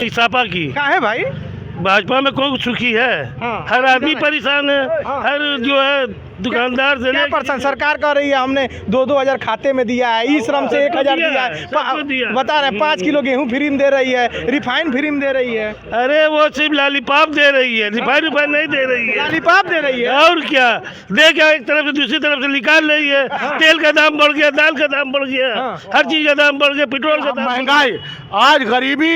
इस्तीफा की क्या है भाई? भाजपा में कौन सुखी है? हाँ। हर आदमी परेशान है। हाँ। हर जो है दुकानदार से क्या परसेंट सरकार कह रही है हमने 2-2 हज़ार खाते में दिया है, ई श्रम से 1,000 दिया है, सबको दिया। बता रहे 5 किलो गेहूं फ्री में दे रही है, रिफाइन फ्री में दे रही है। अरे वो सिर्फ लॉलीपॉप दे रही है, रिफाइन नहीं दे रही है। लॉलीपॉप दे रही है और क्या दे क्या, एक तरफ से दूसरी तरफ से निकाल रही है। तेल का दाम बढ़ गया, दाल का दाम बढ़ गया, हर चीज का दाम बढ़ गया, पेट्रोल का दाम। महंगाई, आज गरीबी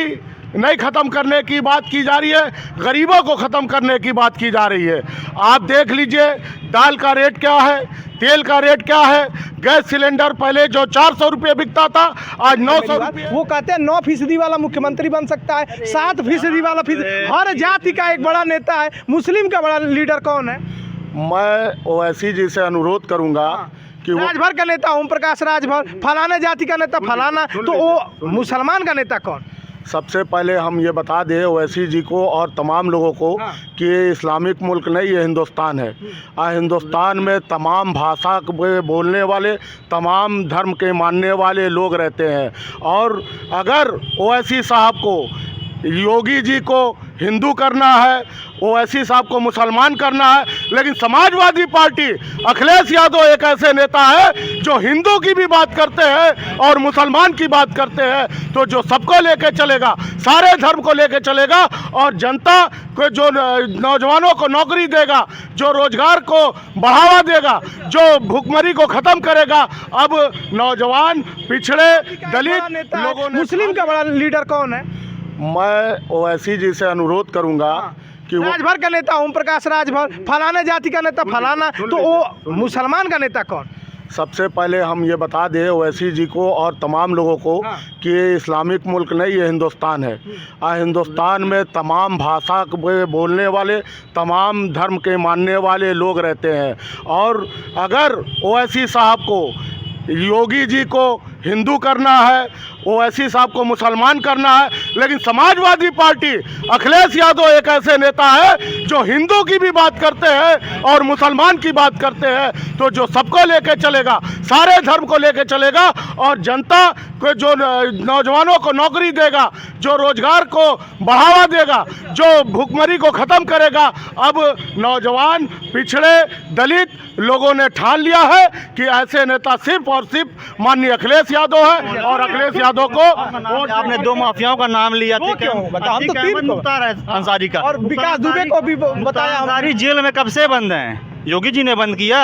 नहीं खत्म करने की बात की जा रही है, गरीबों को खत्म करने की बात की जा रही है। आप देख लीजिए दाल का रेट क्या है, तेल का रेट क्या है, गैस सिलेंडर पहले जो 400 रुपये बिकता था आज 900 रुपये। वो कहते हैं 9% वाला मुख्यमंत्री बन सकता है, 7% वाला हर जाति का एक बड़ा नेता है। मुस्लिम का बड़ा लीडर कौन है? मैं ओवैसी जी से अनुरोध करूंगा कि वो राजभर का नेता ओम प्रकाश राजभर, फलाने जाति का नेता फलाना, तो वो मुसलमान का नेता कौन? सबसे पहले हम ये बता दें ओवैसी जी को और तमाम लोगों को कि ये इस्लामिक मुल्क नहीं, ये हिंदुस्तान है। हिंदुस्तान में तमाम भाषा के बोलने वाले, तमाम धर्म के मानने वाले लोग रहते हैं। और अगर ओवैसी साहब को, योगी जी को हिंदू करना है, ओवैसी साहब को मुसलमान करना है, लेकिन समाजवादी पार्टी अखिलेश यादव एक ऐसे नेता है जो हिंदू की भी बात करते हैं और मुसलमान की बात करते हैं, तो जो सबको लेके चलेगा, सारे धर्म को लेके चलेगा और जनता को, जो नौजवानों को नौकरी देगा, जो रोजगार को बढ़ावा देगा, जो भूखमरी को ख़त्म करेगा। अब नौजवान, पिछड़े, दलित लोगों ने, मुस्लिम का बड़ा लीडर कौन है? मैं ओवैसी जी से अनुरोध करूंगा कि वो राजभर का नेता ओम प्रकाश राजभर, फलाने जाति का नेता फलाना, तो वो मुसलमान का नेता कौन? सबसे पहले हम ये बता दें ओवैसी जी को और तमाम लोगों को कि ये इस्लामिक मुल्क नहीं, ये हिंदुस्तान है। हिंदुस्तान में तमाम भाषा के बोलने वाले, तमाम धर्म के मानने वाले लोग रहते हैं। और अगर ओवैसी साहब को, योगी जी को हिंदू करना है, ओवैसी साहब को मुसलमान करना है, लेकिन समाजवादी पार्टी अखिलेश यादव एक ऐसे नेता है जो हिंदू की भी बात करते हैं और मुसलमान की बात करते हैं, तो जो सबको लेके चलेगा, सारे धर्म को लेके चलेगा और जनता को, जो नौजवानों को नौकरी देगा, जो रोजगार को बढ़ावा देगा, जो भूखमरी को ख़त्म करेगा। अब नौजवान, पिछड़े, दलित लोगों ने ठान लिया है कि ऐसे नेता सिर्फ और सिर्फ माननीय अखिलेश यादव है। और अखिलेश यादव को आपने 2 माफियाओं का नाम लिया, वो क्यों? बताओ, हम तो 3 मुख्तार अंसारी का और विकास दुबे को भी बताया। अंसारी जेल में कब से बंद हैं? योगी जी ने बंद किया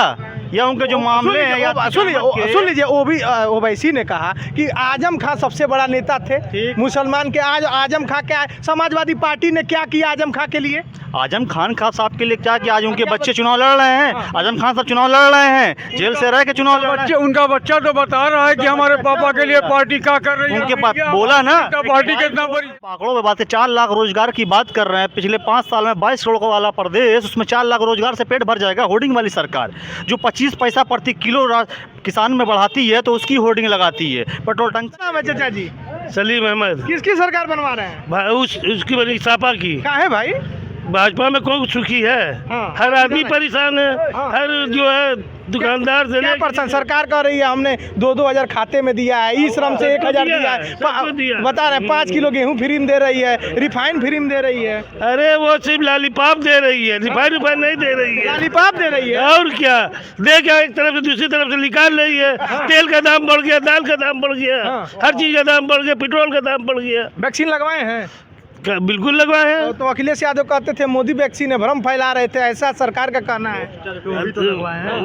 या उनके जो मामले हैं? या सुन लीजिए, ओवैसी ने कहा कि आजम खान सबसे बड़ा नेता थे मुसलमान के। आज आजम खान क्या है, समाजवादी पार्टी ने क्या किया आजम खान के लिए? आजम खान साहब के लिए क्या किया? आज उनके बच्चे चुनाव लड़ रहे हैं, आजम खान साहब चुनाव लड़ रहे हैं, जेल से रह के चुनाव लड़ रहे हैं। उनका बच्चा तो बता रहा है कि हमारे पापा के लिए पार्टी क्या कर रही है। उनके पास बोला ना, पार्टी कितना बड़ी आंकड़ों में बात है, 4 लाख रोजगार की बात कर रहे हैं। पिछले 5 साल में 22 करोड़ वाला प्रदेश, उसमें 4 लाख रोजगार से पेट भर जाएगा। होर्डिंग वाली सरकार जो 25 पैसा प्रति किलो किसान में बढ़ाती है, तो उसकी होर्डिंग लगाती है। पेट्रोल टंक चाचा जी सलीम अहमद। किसकी सरकार बनवा रहे हैं? उसकी वजह इस्तीफा की। क्या है भाई? भाजपा में कौन सुखी है? हर आदमी परेशान है। हर जो है दुकानदार से क्या परसेंट सरकार कह रही है हमने 2-2 हज़ार खाते में दिया है, ई श्रम से 1,000 दिया है, बता रहे 5 किलो गेहूं फ्री में दे रही है, रिफाइन फ्री में दे रही है। अरे वो सिर्फ लॉलीपॉप दे रही है, रिफाइन नहीं दे रही है। लॉलीपॉप दे रही है। और क्या दे क्या, एक तरफ से दूसरी तरफ से निकाल रही है। तेल का दाम बढ़ गया, दाल का दाम बढ़ गया, हर चीज का दाम बढ़ गया, पेट्रोल का दाम बढ़ गया। वैक्सीन लगवाए हैं? बिल्कुल लगवाए हैं। तो अखिलेश यादव कहते थे मोदी वैक्सीन है, भ्रम फैला रहे थे, ऐसा सरकार का कहना है।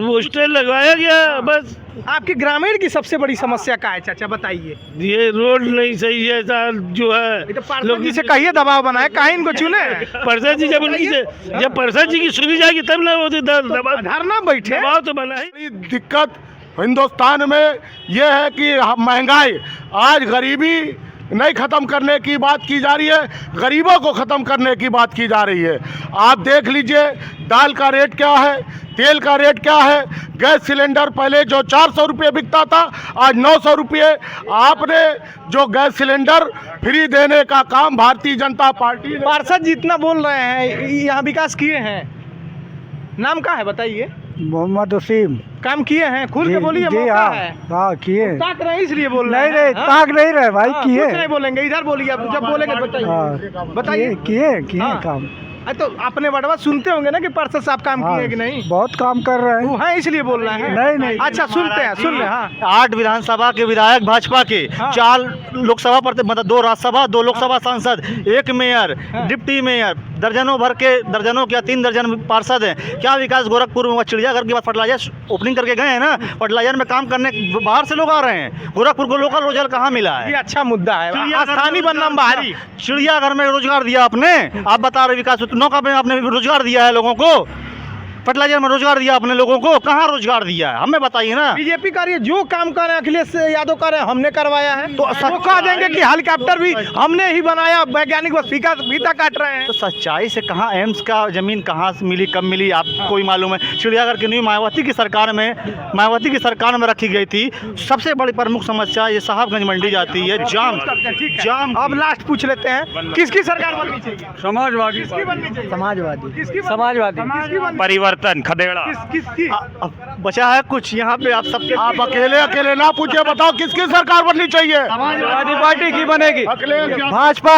पोस्टर लगवाया गया बस। आपकी ग्रामीण की सबसे बड़ी समस्या क्या है चाचा, बताइए? ये रोड नहीं सही है, जो है लोग से कहिए दबाव बनाए, कहीं इनको चुने। पार्षद जी जब पार्षद जी की सुनी जाएगी तब ना वो धरना बैठे, दबाव तो बना है। बड़ी दिक्कत हिंदुस्तान में ये है कि महंगाई, आज गरीबी नहीं ख़त्म करने की बात की जा रही है, गरीबों को ख़त्म करने की बात की जा रही है। आप देख लीजिए दाल का रेट क्या है, तेल का रेट क्या है, गैस सिलेंडर पहले जो 400 रुपये बिकता था आज 900 रुपये। आपने जो गैस सिलेंडर फ्री देने का काम भारतीय जनता पार्टी, पार्षद जितना बोल रहे हैं, यहाँ विकास किए हैं, नाम क्या है बताइए? मोहम्मद वसीम। काम किए हैं? खुल के बोलिए, जी मौका हाँ, है। हाँ किए। ताक रहे हैं इसलिए बोल रहे नहीं हैं। नहीं, हाँ? ताक नहीं रहे भाई, हाँ, किए। कुछ नहीं बोलेंगे, इधर बोलिए, अब जब बोलेंगे बताइए। हाँ, बताइए। किए हाँ। काम। तो अपने बड़वा सुनते होंगे ना कि पार्षद साहब काम हाँ, किए कि नहीं? बहुत काम कर रहे हैं। वो हैं इसलिए बोल रहे हैं। नहीं, नहीं। अच्छा, सुनते हैं, सुन रहे हैं। हाँ। 8 विधानसभा के विधायक भाजपा के, हाँ। 4 लोकसभा मतलब 2 राज्यसभा, 2 लोकसभा सांसद, 1 मेयर, हाँ। डिप्टी मेयर, दर्जनों क्या 3 दर्जन पार्षद हैं। क्या विकास गोरखपुर में चिड़ियाघर के बाद फर्टिलाइजर ओपनिंग करके गए हैं ना, फर्टिलाइजर में काम करने बाहर से लोग आ रहे हैं। गोरखपुर को लोकल रोजगार कहाँ मिला है? ये अच्छा मुद्दा है। चिड़ियाघर में स्थानीय बनना बाहरी। चिड़ियाघर में रोजगार दिया आपने, आप बता रहे विकास नौका में आपने रोजगार दिया है लोगों को, फर्टिलाइजर में रोजगार दिया अपने लोगों को, कहाँ रोजगार दिया है हमें बताइए ना। बीजेपी कर रही है, जो काम कर रहे हैं अखिलेश यादव कर रहे हैं, हमने करवाया है। तो वो कह देंगे कि हेलीकॉप्टर भी हमने ही बनाया, वैज्ञानिक बस फीता काट रहे हैं। तो सच्चाई से कहाँ एम्स का जमीन कहाँ से मिली, कब मिली, आपको ही मालूम है। चिड़ियाघर की न्यू मायावती की सरकार में रखी गई थी। सबसे बड़ी प्रमुख समस्या ये साहबगंज मंडी जाती है, जाम। अब लास्ट पूछ लेते हैं, किसकी सरकार बननी चाहिए? समाजवादी। किसकी बननी चाहिए? समाजवादी। किसकी समाजवादी। किसकी बननी? परिवर्तन खदेड़ा। किसकी? बचा है कुछ यहाँ पे आप सबके। आप अकेले ना पूछे, बताओ किसकी सरकार बननी चाहिए? समाजवादी पार्टी की बनेगी। भाजपा।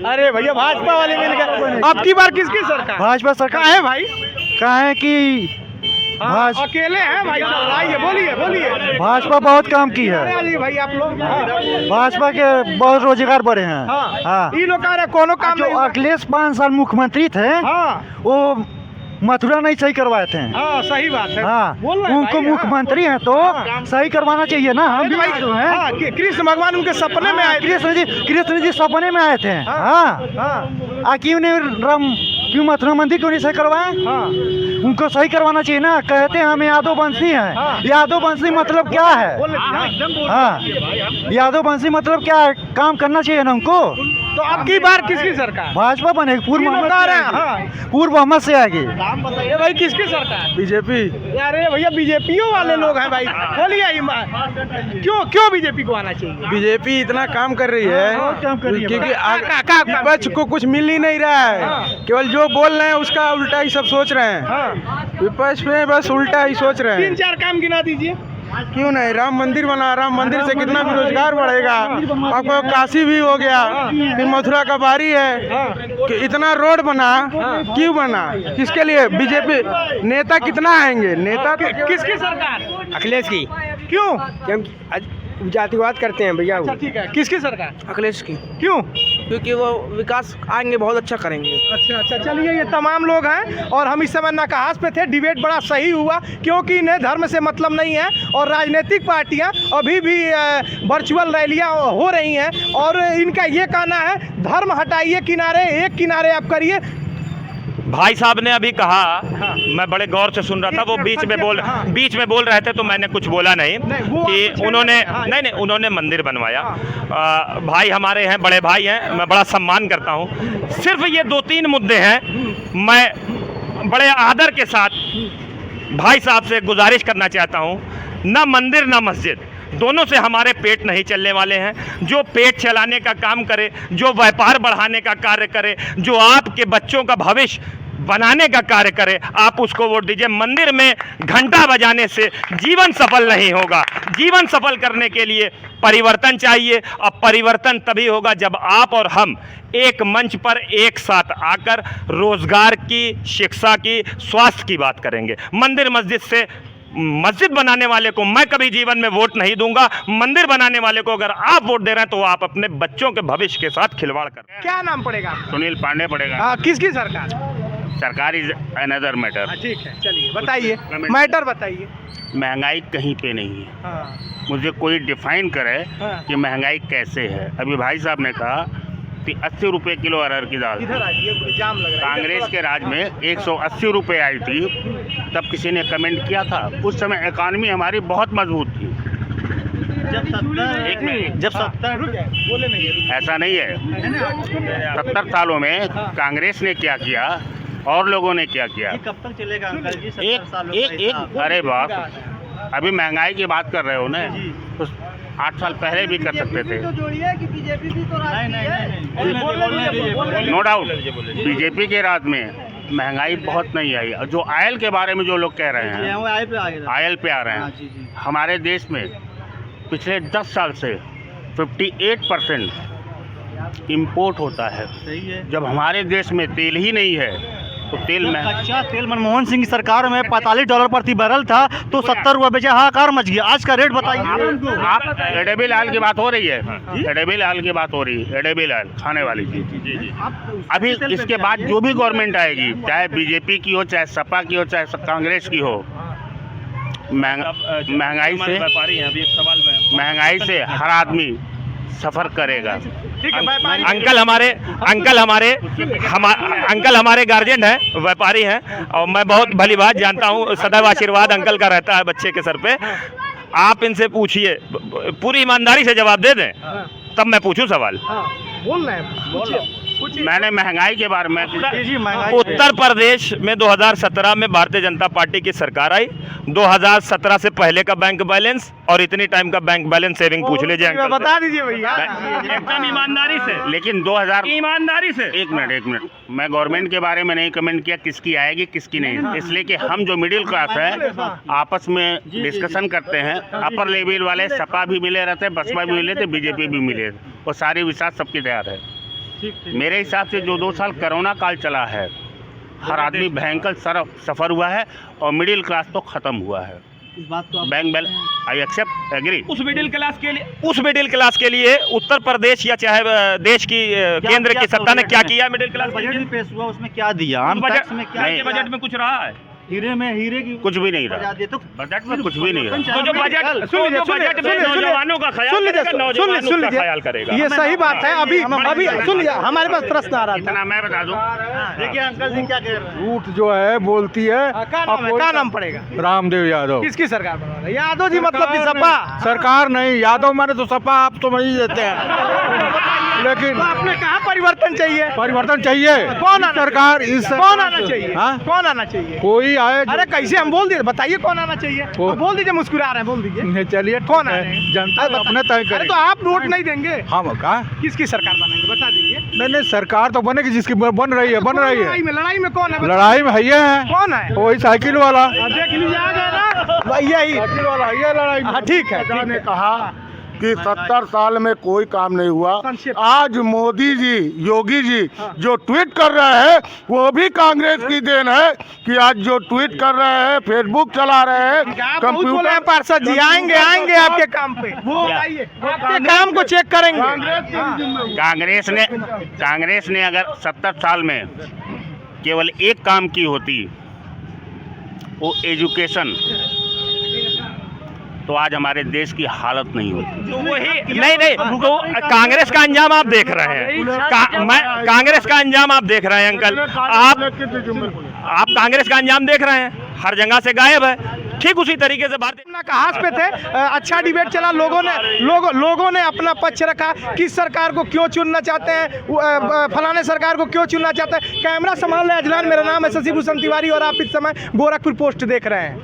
अरे भैया, भाजपा वाले मिल गए। अब की बार किसकी सरकार? भाजपा सरकार कहाँ है भाई? कहे कि हाँ, अकेले हैं भाई, आइए बोलिए। भाजपा बहुत काम की है। अरे भाई आप लोग। भाजपा के बहुत रोजगार बढ़े हैं। हाँ, हाँ। ये लोग कह रहे कोनो काम जो नहीं हुआ। अखिलेश 5 साल मुख्यमंत्री थे, हाँ वो मथुरा नहीं सही करवाए थे। हाँ, सही बात है। हाँ, बोल रहे हैं उनको भाई, मुख्यमंत्री हैं तो हाँ। सही करवाना चाहिए ना। हम भी भाई, जो हैं। हाँ, कृष्ण भगवान उनके सपने में आए थे। कृष्ण जी सपने में आए थे। हाँ, हाँ, क्यों मथुरा मंदिर क्यों नहीं सही करवाए? हाँ। उनको सही करवाना चाहिए ना। कहते हैं हम यादव वंशी हैं। हाँ। यादव वंशी मतलब क्या है? हाँ, यादव वंशी मतलब क्या है? काम करना चाहिए ना उनको। तो अब की बार किसकी सरकार? भाजपा बनेगी। पूर्व तीनों बहुमत कह से रहे हैं, आएगी। हाँ। पूर्व बहुमत से आएगी। ये भाई किसकी सरकार? बीजेपी। अरे भैया, बीजेपीओ वाले लोग हैं भाई। बोलिए क्यों बीजेपी को आना चाहिए? बीजेपी इतना काम कर रही है हाँ, काम कर रही है। क्योंकि का विपक्ष को कुछ मिल ही नहीं रहा है। हाँ। केवल जो बोल रहे हैं उसका उल्टा ही सब सोच रहे हैं। हाँ, विपक्ष में बस उल्टा ही सोच रहे हैं। 3-4 काम गिना दीजिए। क्यों नहीं? राम मंदिर बना, राम मंदिर से कितना भी रोजगार बढ़ेगा। आपको काशी भी हो गया, फिर मथुरा का बारी है कि इतना रोड बना, क्यों बना? किसके लिए? बीजेपी नेता कितना आएंगे? नेता तो किसकी सरकार? अखिलेश की। क्यों? जातिवाद करते हैं भैया। अच्छा, ठीक है। किसकी सरकार? अखिलेश की, क्यों? क्योंकि वो विकास आएंगे, बहुत अच्छा करेंगे। अच्छा, चलिए, ये तमाम लोग हैं और हम इस समय नकाहास पे थे। डिबेट बड़ा सही हुआ क्योंकि इन्हें धर्म से मतलब नहीं है और राजनीतिक पार्टियां अभी भी वर्चुअल रैलियां हो रही हैं और इनका ये कहना है, धर्म हटाइए किनारे, एक किनारे आप करिए। भाई साहब ने अभी कहा, मैं बड़े गौर से सुन रहा था, वो बीच में बोल रहे थे तो मैंने कुछ बोला नहीं कि उन्होंने मंदिर बनवाया। भाई हमारे हैं, बड़े भाई हैं, मैं बड़ा सम्मान करता हूँ। सिर्फ ये 2-3 मुद्दे हैं, मैं बड़े आदर के साथ भाई साहब से गुजारिश करना चाहता हूँ, ना मंदिर ना मस्जिद, दोनों से हमारे पेट नहीं चलने वाले हैं। जो पेट चलाने का काम करे, जो व्यापार बढ़ाने का कार्य करे, जो आपके बच्चों का भविष्य बनाने का कार्य करे, आप उसको वोट दीजिए। मंदिर में घंटा बजाने से जीवन सफल नहीं होगा। जीवन सफल करने के लिए परिवर्तन चाहिए और परिवर्तन तभी होगा जब आप और हम एक मंच पर एक साथ आकर रोजगार की, शिक्षा की, स्वास्थ्य की बात करेंगे। मंदिर मस्जिद से, मस्जिद बनाने वाले को मैं कभी जीवन में वोट नहीं दूंगा। मंदिर बनाने वाले को अगर आप वोट दे रहे हैं तो आप अपने बच्चों के भविष्य के साथ खिलवाड़ कर। क्या नाम पड़ेगा? सुनील पांडे पड़ेगा। हाँ, किसकी सरकार? सरकार इज अनदर मैटर। ठीक है, चलिए बताइए, मैटर बताइए। महंगाई कहीं पे नहीं है। हाँ, मुझे कोई डिफाइन करे हाँ। कि महंगाई कैसे है। अभी भाई साहब ने कहा कि 80 रुपये किलो अरहर की दाल इधर आइए, जाम लग रहा है। कांग्रेस के राज में 180 रुपये आई थी, तब किसी ने कमेंट किया था। उस समय इकॉनमी हमारी बहुत मजबूत थी। जब 70 बोले नहीं। ऐसा नहीं है। 70 सालों में कांग्रेस ने क्या किया और लोगों ने क्या किया। कब तक चलेगा अंकल जी? 70 साल में एक अरे बाप, अभी महंगाई की बात कर रहे हो ना, तो 8 साल पहले भी कर सकते थे। नहीं। नो डाउट बीजेपी के राज में महंगाई बहुत नहीं आई। जो ऑयल के बारे में जो लोग कह रहे हैं, ऑयल पे आ रहे हैं, हमारे देश में पिछले 10 साल से 58% इम्पोर्ट होता है। जब हमारे देश में तेल ही नहीं है तो तेल में कच्चा तेल मनमोहन सिंह की सरकार में $45 प्रति बैरल था तो 70 रुपये बेचे, हाहाकार मच गया। आज का रेट बताइए। आप एडेबल ऑयल की बात हो रही है, एडेबल ऑयल की बात हो रही है, एडेबल ऑयल खाने वाली चीज। अभी इसके बाद जो भी गवर्नमेंट आएगी, चाहे बीजेपी की हो, चाहे सपा की हो, चाहे कांग्रेस की हो, महंगाई से हर आदमी सफ़र करेगा। अंकल हमारे गार्जियन हैं, व्यापारी हैं, और मैं बहुत भली बात जानता हूँ, सदैव आशीर्वाद अंकल का रहता है बच्चे के सर पे। आप इनसे पूछिए, पूरी ईमानदारी से जवाब दे दें, तब मैं पूछूं सवाल। बोल रहे हैं, मैंने महंगाई के बारे में, उत्तर प्रदेश में 2017 में भारतीय जनता पार्टी की सरकार आई। 2017 से पहले का बैंक बैलेंस और इतनी टाइम का बैंक बैलेंस सेविंग पूछ लीजिए अंकल, बता दीजिए भैया एकदम ईमानदारी से। लेकिन 2000 ईमानदारी से। एक मिनट, मैं गवर्नमेंट के बारे में नहीं कमेंट किया किसकी आएगी किसकी नहीं, इसलिए कि हम जो मिडिल क्लास है आपस में डिस्कशन करते हैं। अपर लेवल वाले सपा भी मिले रहते, बसपा भी मिले थे, बीजेपी भी मिले, वो सारे विश्वास सबके तैयार है। मेरे हिसाब से जो 2 साल कोरोना काल चला है, हर आदमी भयंकर सफ़र हुआ है और मिडिल क्लास तो ख़त्म हुआ है। इस बात को bank balance I accept agree. उस मिडिल क्लास के लिए उत्तर प्रदेश या चाहे देश की केंद्र की सत्ता ने क्या किया? मिडिल क्लास बजट भी पेश हुआ, उसमें क्या दिया? आम टैक्स में क्या दिया? बजट में कुछ रहा है? हीरे की कुछ भी नहीं रहा, तो बजट में कुछ भी नहीं रहा। तो जो बजट में नौजवानों का ख्याल करेगा। ये सही बात है। अभी सुन लीजिए, हमारे पास प्रश्न आ रहा था। इतना मैं बता दूं, देखिए अंकल जी क्या कह रहे हैं। झूठ जो है बोलती है। क्या नाम पड़ेगा? रामदेव यादव। किसकी सरकार बना रहा है? यादव जी मतलब कि सपा सरकार नहीं, यादव माने तो सपा, आप तो नहीं देते हैं। लेकिन आपने कहा परिवर्तन चाहिए। परिवर्तन चाहिए। कौन सरकार इस कौन आना चाहिए? हाँ? कौन आना चाहिए? कोई आए। अरे कैसे हम बोल दिए, बताइए कौन आना चाहिए? बोल दीजिए, मुस्कुरा रहे हैं, बोल दीजिए चलिए कौन आ रहे हैं? जनता अपने तय अरे करे। तो आप वोट नहीं देंगे? हम कहा किसकी सरकार बनाएंगे बता दीजिए। नहीं, सरकार तो बनेगी जिसकी बन रही है। लड़ाई में कौन है? लड़ाई में है कौन है? वही साइकिल वाला। देख लीजिए, आ गया ना यही साइकिल वाला है लड़ाई। हाँ, ठीक है। ने कहा कि 70 साल में कोई काम नहीं हुआ। आज मोदी जी, योगी जी जो ट्वीट कर रहे हैं वो भी कांग्रेस की देन है कि आज जो ट्वीट कर रहे हैं, फेसबुक चला रहे हैं, कंप्यूटर। पार्षद जी आएंगे आपके काम पे, वो आइए, आपके काम को चेक करेंगे। कांग्रेस ने अगर 70 साल में केवल एक काम की होती, वो एजुकेशन, तो आज हमारे देश की हालत नहीं होती। तो वही नहीं तो कांग्रेस का अंजाम आप देख रहे हैं। कांग्रेस का अंजाम आप देख रहे हैं अंकल, आप कांग्रेस का अंजाम देख रहे हैं, हर जगह से गायब है। ठीक उसी तरीके से भारतीय कहास पे थे। अच्छा डिबेट चला, लोगों ने अपना पक्ष रखा। किस सरकार को क्यों चुनना चाहते हैं, फलाने सरकार को क्यों चुनना चाहते हैं। कैमरा संभाल रहे अजलान, मेरा नाम है शशि भूषण तिवारी और आप इस समय गोरखपुर पोस्ट देख रहे हैं।